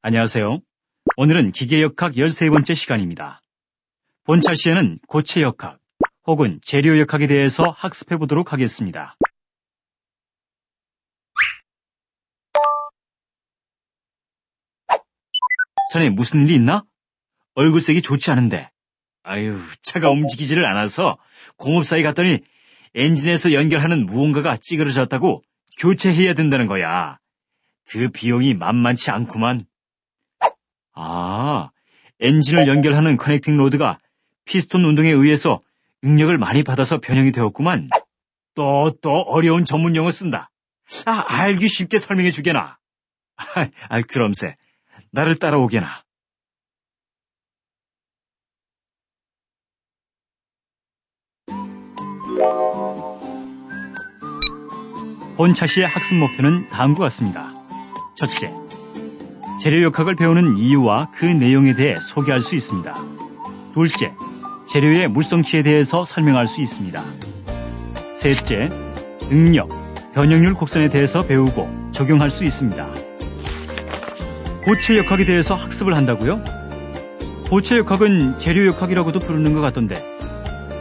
안녕하세요. 오늘은 기계역학 13번째 시간입니다. 본차 시에는 고체역학 혹은 재료역학에 대해서 학습해 보도록 하겠습니다. 자네 무슨 일이 있나? 얼굴색이 좋지 않은데. 아유, 차가 움직이지를 않아서 공업사에 갔더니 엔진에서 연결하는 무언가가 찌그러졌다고 교체해야 된다는 거야. 그 비용이 만만치 않구만. 아, 엔진을 연결하는 커넥팅 로드가 피스톤 운동에 의해서 응력을 많이 받아서 변형이 되었구만. 또 어려운 전문 용어 쓴다. 알기 쉽게 설명해 주게나. 그럼세. 나를 따라오게나. 본차시의 학습 목표는 다음과 같습니다. 첫째, 재료역학을 배우는 이유와 그 내용에 대해 소개할 수 있습니다. 둘째, 재료의 물성치에 대해서 설명할 수 있습니다. 셋째, 응력, 변형률 곡선에 대해서 배우고 적용할 수 있습니다. 고체역학에 대해서 학습을 한다고요? 고체역학은 재료역학이라고도 부르는 것 같던데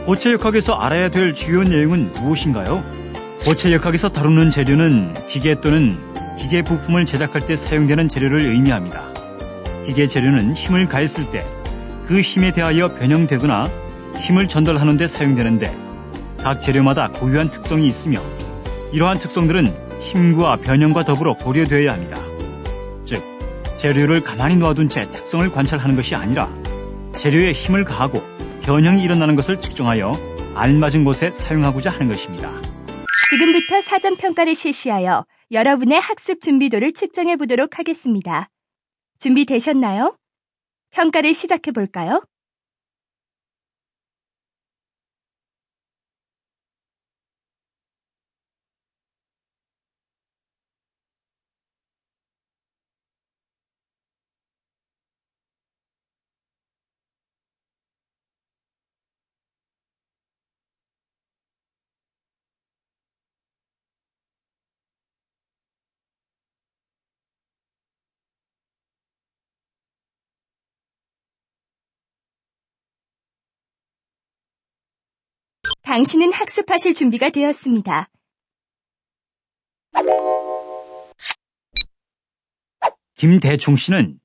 고체역학에서 알아야 될 주요 내용은 무엇인가요? 고체역학에서 다루는 재료는 기계 또는 기계 부품을 제작할 때 사용되는 재료를 의미합니다. 기계 재료는 힘을 가했을 때 그 힘에 대하여 변형되거나 힘을 전달하는 데 사용되는데 각 재료마다 고유한 특성이 있으며 이러한 특성들은 힘과 변형과 더불어 고려되어야 합니다. 즉, 재료를 가만히 놓아둔 채 특성을 관찰하는 것이 아니라 재료에 힘을 가하고 변형이 일어나는 것을 측정하여 알맞은 곳에 사용하고자 하는 것입니다. 지금부터 사전평가를 실시하여 여러분의 학습 준비도를 측정해 보도록 하겠습니다. 준비되셨나요? 평가를 시작해 볼까요? 당신은 학습하실 준비가 되었습니다. 김대충 씨는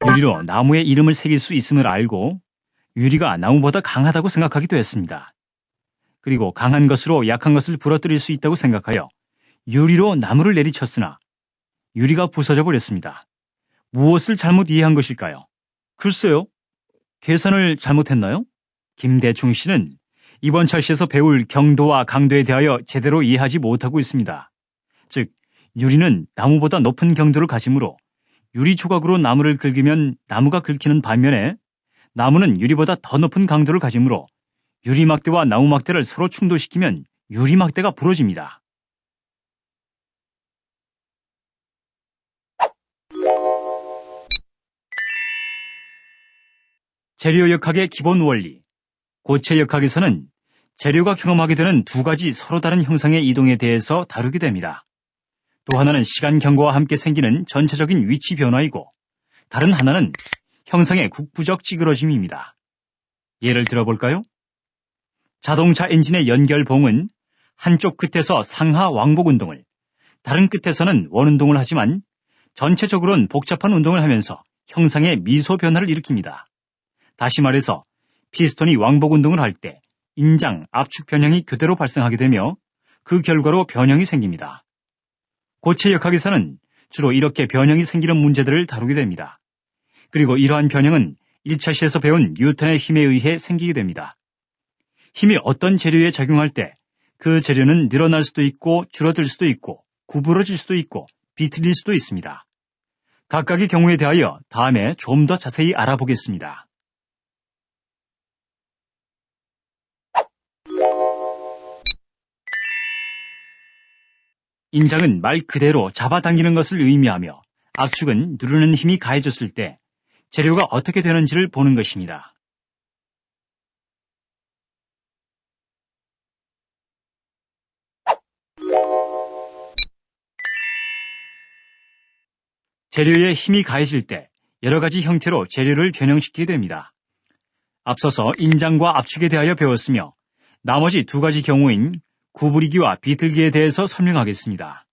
유리로 나무의 이름을 새길 수 있음을 알고 유리가 나무보다 강하다고 생각하기도 했습니다. 그리고 강한 것으로 약한 것을 부러뜨릴 수 있다고 생각하여 유리로 나무를 내리쳤으나 유리가 부서져 버렸습니다. 무엇을 잘못 이해한 것일까요? 글쎄요. 계산을 잘못했나요? 김대충 씨는 이번 철시에서 배울 경도와 강도에 대하여 제대로 이해하지 못하고 있습니다. 즉, 유리는 나무보다 높은 경도를 가지므로 유리 조각으로 나무를 긁으면 나무가 긁히는 반면에 나무는 유리보다 더 높은 강도를 가지므로 유리 막대와 나무 막대를 서로 충돌시키면 유리 막대가 부러집니다. 재료역학의 기본 원리. 고체역학에서는 재료가 경험하게 되는 두 가지 서로 다른 형상의 이동에 대해서 다루게 됩니다. 또 하나는 시간 경과와 함께 생기는 전체적인 위치 변화이고 다른 하나는 형상의 국부적 찌그러짐입니다. 예를 들어볼까요? 자동차 엔진의 연결봉은 한쪽 끝에서 상하 왕복 운동을, 다른 끝에서는 원운동을 하지만 전체적으로는 복잡한 운동을 하면서 형상의 미소 변화를 일으킵니다. 다시 말해서 피스톤이 왕복 운동을 할 때 인장, 압축 변형이 교대로 발생하게 되며 그 결과로 변형이 생깁니다. 고체역학에서는 주로 이렇게 변형이 생기는 문제들을 다루게 됩니다. 그리고 이러한 변형은 1차 시에서 배운 뉴턴의 힘에 의해 생기게 됩니다. 힘이 어떤 재료에 작용할 때 그 재료는 늘어날 수도 있고 줄어들 수도 있고 구부러질 수도 있고 비틀릴 수도 있습니다. 각각의 경우에 대하여 다음에 좀 더 자세히 알아보겠습니다. 인장은 말 그대로 잡아당기는 것을 의미하며 압축은 누르는 힘이 가해졌을 때 재료가 어떻게 되는지를 보는 것입니다. 재료에 힘이 가해질 때 여러 가지 형태로 재료를 변형시키게 됩니다. 앞서서 인장과 압축에 대하여 배웠으며 나머지 두 가지 경우인 구부리기와 비틀기에 대해서 설명하겠습니다.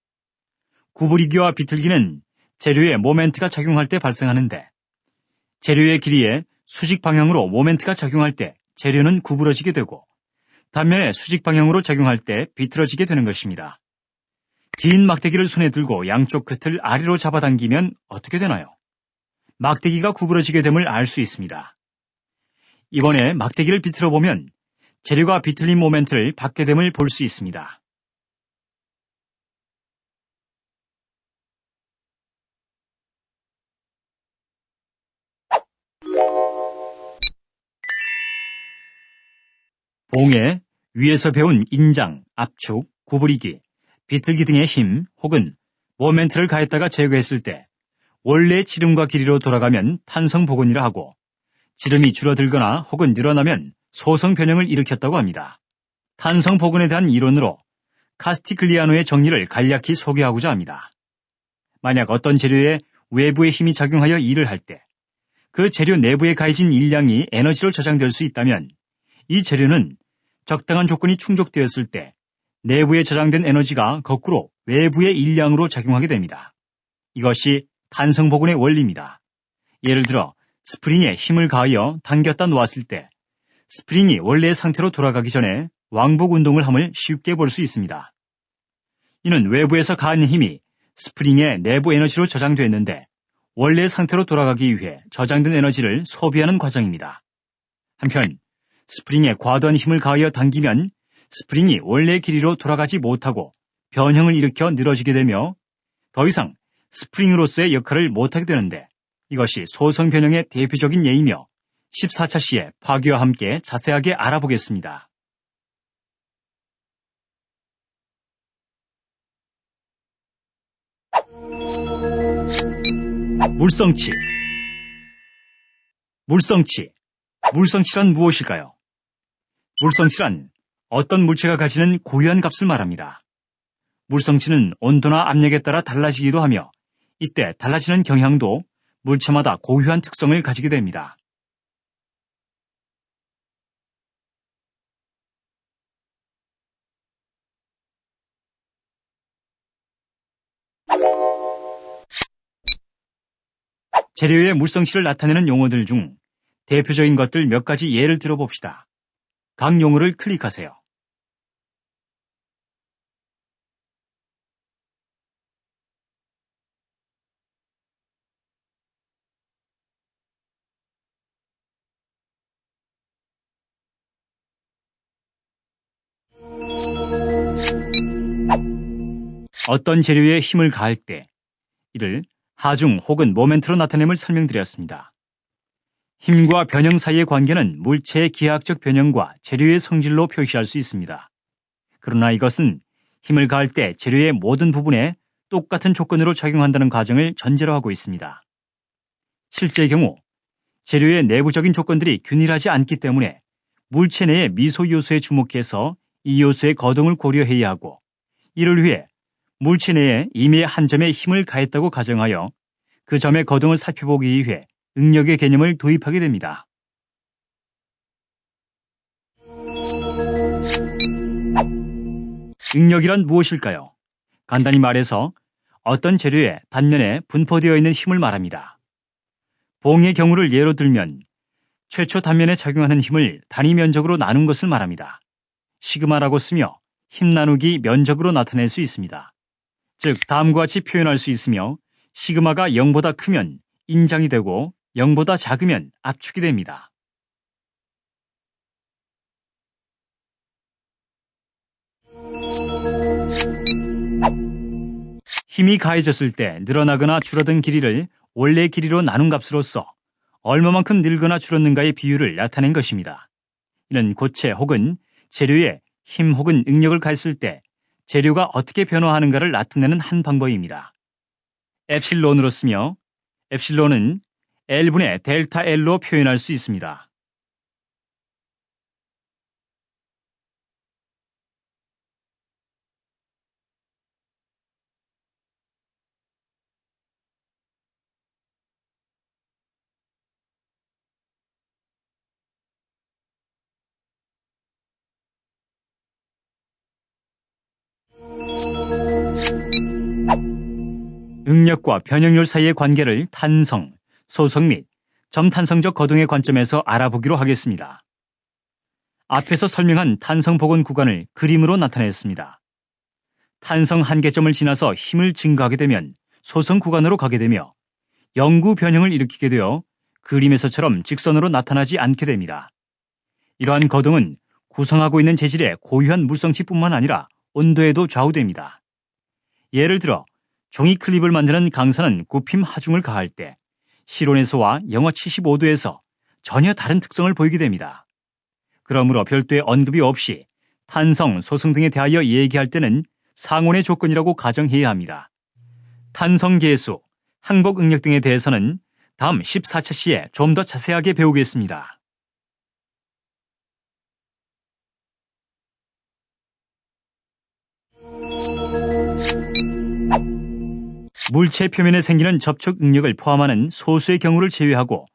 구부리기와 비틀기는 재료에 모멘트가 작용할 때 발생하는데 재료의 길이에 수직 방향으로 모멘트가 작용할 때 재료는 구부러지게 되고 반면에 수직 방향으로 작용할 때 비틀어지게 되는 것입니다. 긴 막대기를 손에 들고 양쪽 끝을 아래로 잡아당기면 어떻게 되나요? 막대기가 구부러지게 됨을 알 수 있습니다. 이번에 막대기를 비틀어 보면 재료가 비틀린 모멘트를 받게 됨을 볼 수 있습니다. 봉에 위에서 배운 인장, 압축, 구부리기, 비틀기 등의 힘 혹은 모멘트를 가했다가 제거했을 때 원래 지름과 길이로 돌아가면 탄성복원이라 하고 지름이 줄어들거나 혹은 늘어나면 소성 변형을 일으켰다고 합니다. 탄성복원에 대한 이론으로 카스티글리아노의 정리를 간략히 소개하고자 합니다. 만약 어떤 재료에 외부의 힘이 작용하여 일을 할 때 그 재료 내부에 가해진 일량이 에너지로 저장될 수 있다면 이 재료는 적당한 조건이 충족되었을 때 내부에 저장된 에너지가 거꾸로 외부의 일량으로 작용하게 됩니다. 이것이 탄성복원의 원리입니다. 예를 들어 스프링에 힘을 가하여 당겼다 놓았을 때 스프링이 원래의 상태로 돌아가기 전에 왕복 운동을 함을 쉽게 볼 수 있습니다. 이는 외부에서 가한 힘이 스프링의 내부 에너지로 저장됐는데 원래의 상태로 돌아가기 위해 저장된 에너지를 소비하는 과정입니다. 한편 스프링에 과도한 힘을 가하여 당기면 스프링이 원래의 길이로 돌아가지 못하고 변형을 일으켜 늘어지게 되며 더 이상 스프링으로서의 역할을 못하게 되는데 이것이 소성 변형의 대표적인 예이며 14차 시의 파괴와 함께 자세하게 알아보겠습니다. 물성치. 물성치란 무엇일까요? 물성치란 어떤 물체가 가지는 고유한 값을 말합니다. 물성치는 온도나 압력에 따라 달라지기도 하며 이때 달라지는 경향도 물체마다 고유한 특성을 가지게 됩니다. 재료의 물성치를 나타내는 용어들 중 대표적인 것들 몇 가지 예를 들어봅시다. 각 용어를 클릭하세요. 어떤 재료에 힘을 가할 때 이를 하중 혹은 모멘트로 나타냄을 설명드렸습니다. 힘과 변형 사이의 관계는 물체의 기하학적 변형과 재료의 성질로 표시할 수 있습니다. 그러나 이것은 힘을 가할 때 재료의 모든 부분에 똑같은 조건으로 작용한다는 가정을 전제로 하고 있습니다. 실제의 경우 재료의 내부적인 조건들이 균일하지 않기 때문에 물체 내의 미소 요소에 주목해서 이 요소의 거동을 고려해야 하고 이를 위해 물체 내에 이미 한 점에 힘을 가했다고 가정하여 그 점의 거동을 살펴보기 위해 응력의 개념을 도입하게 됩니다. 응력이란 무엇일까요? 간단히 말해서 어떤 재료의 단면에 분포되어 있는 힘을 말합니다. 봉의 경우를 예로 들면 최초 단면에 작용하는 힘을 단위 면적으로 나눈 것을 말합니다. 시그마라고 쓰며 힘 나누기 면적으로 나타낼 수 있습니다. 즉 다음과 같이 표현할 수 있으며 시그마가 0보다 크면 인장이 되고 0보다 작으면 압축이 됩니다. 힘이 가해졌을 때 늘어나거나 줄어든 길이를 원래 길이로 나눈 값으로써 얼마만큼 늘거나 줄었는가의 비율을 나타낸 것입니다. 이는 고체 혹은 재료에 힘 혹은 응력을 가했을 때 재료가 어떻게 변화하는가를 나타내는 한 방법입니다. 엡실론으로 쓰며 엡실론은 L분의 델타 L로 표현할 수 있습니다. 응력과 변형률 사이의 관계를 탄성, 소성 및 점탄성적 거동의 관점에서 알아보기로 하겠습니다. 앞에서 설명한 탄성 복원 구간을 그림으로 나타냈습니다. 탄성 한계점을 지나서 힘을 증가하게 되면 소성 구간으로 가게 되며 영구 변형을 일으키게 되어 그림에서처럼 직선으로 나타나지 않게 됩니다. 이러한 거동은 구성하고 있는 재질의 고유한 물성치뿐만 아니라 온도에도 좌우됩니다. 예를 들어 종이 클립을 만드는 강사는 굽힘 하중을 가할 때 실온에서와 영하 75도에서 전혀 다른 특성을 보이게 됩니다. 그러므로 별도의 언급이 없이 탄성, 소성 등에 대하여 얘기할 때는 상온의 조건이라고 가정해야 합니다. 탄성 계수, 항복 응력 등에 대해서는 다음 14차 시에 좀 더 자세하게 배우겠습니다. 물체 표면에 생기는 접촉 응력을 포함하는 소수의 경우를 제외하고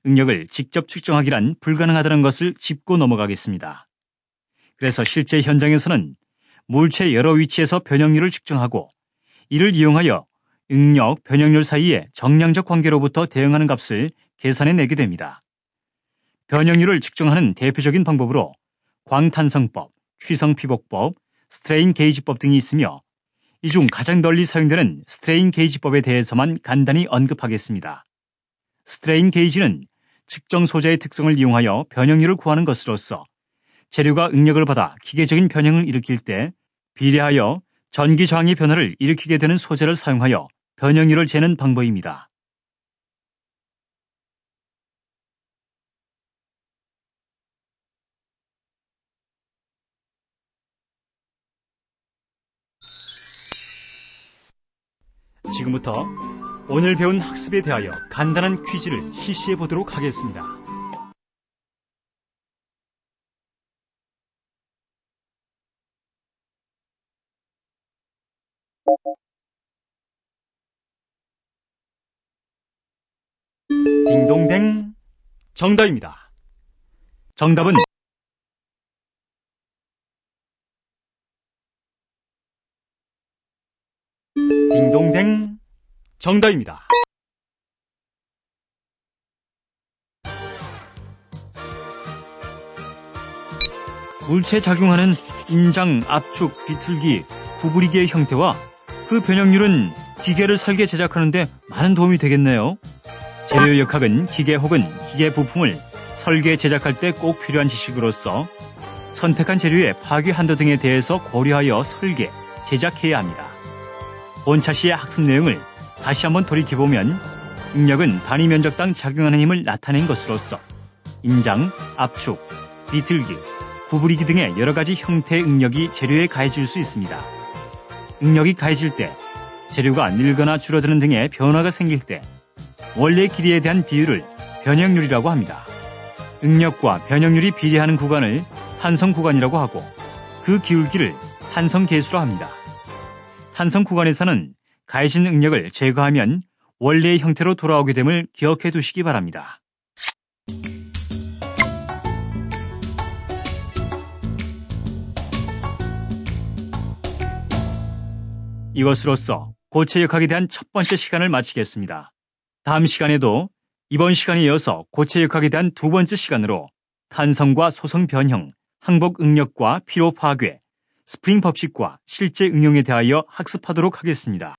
응력을 직접 측정하기란 불가능하다는 것을 짚고 넘어가겠습니다. 그래서 실제 현장에서는 물체 여러 위치에서 변형률을 측정하고 이를 이용하여 응력, 변형률 사이의 정량적 관계로부터 대응하는 값을 계산해내게 됩니다. 변형률을 측정하는 대표적인 방법으로 광탄성법, 취성피복법, 스트레인 게이지법 등이 있으며 이 중 가장 널리 사용되는 스트레인 게이지법에 대해서만 간단히 언급하겠습니다. 스트레인 게이지는 측정 소재의 특성을 이용하여 변형률을 구하는 것으로서 재료가 응력을 받아 기계적인 변형을 일으킬 때 비례하여 전기 저항의 변화를 일으키게 되는 소재를 사용하여 변형률을 재는 방법입니다. 지금부터 오늘 배운 학습에 대하여 간단한 퀴즈를 실시해 보도록 하겠습니다. 딩동댕, 정답입니다. 정답은 딩동댕, 정답입니다. 물체에 작용하는 인장, 압축, 비틀기, 구부리기의 형태와 그 변형률은 기계를 설계 제작하는 데 많은 도움이 되겠네요. 재료 역학은 기계 혹은 기계 부품을 설계 제작할 때 꼭 필요한 지식으로서 선택한 재료의 파괴 한도 등에 대해서 고려하여 설계, 제작해야 합니다. 본차 시의 학습 내용을 다시 한번 돌이켜보면 응력은 단위 면적당 작용하는 힘을 나타낸 것으로서 인장, 압축, 비틀기, 구부리기 등의 여러 가지 형태의 응력이 재료에 가해질 수 있습니다. 응력이 가해질 때 재료가 늘거나 줄어드는 등의 변화가 생길 때 원래 길이에 대한 비율을 변형률이라고 합니다. 응력과 변형률이 비례하는 구간을 탄성 구간이라고 하고 그 기울기를 탄성 계수로 합니다. 탄성 구간에서는 가해진 응력을 제거하면 원래의 형태로 돌아오게 됨을 기억해 두시기 바랍니다. 이것으로써 고체 역학에 대한 첫 번째 시간을 마치겠습니다. 다음 시간에도 이번 시간에 이어서 고체 역학에 대한 두 번째 시간으로 탄성과 소성 변형, 항복 응력과 피로 파괴, 스프링 법칙과 실제 응용에 대하여 학습하도록 하겠습니다.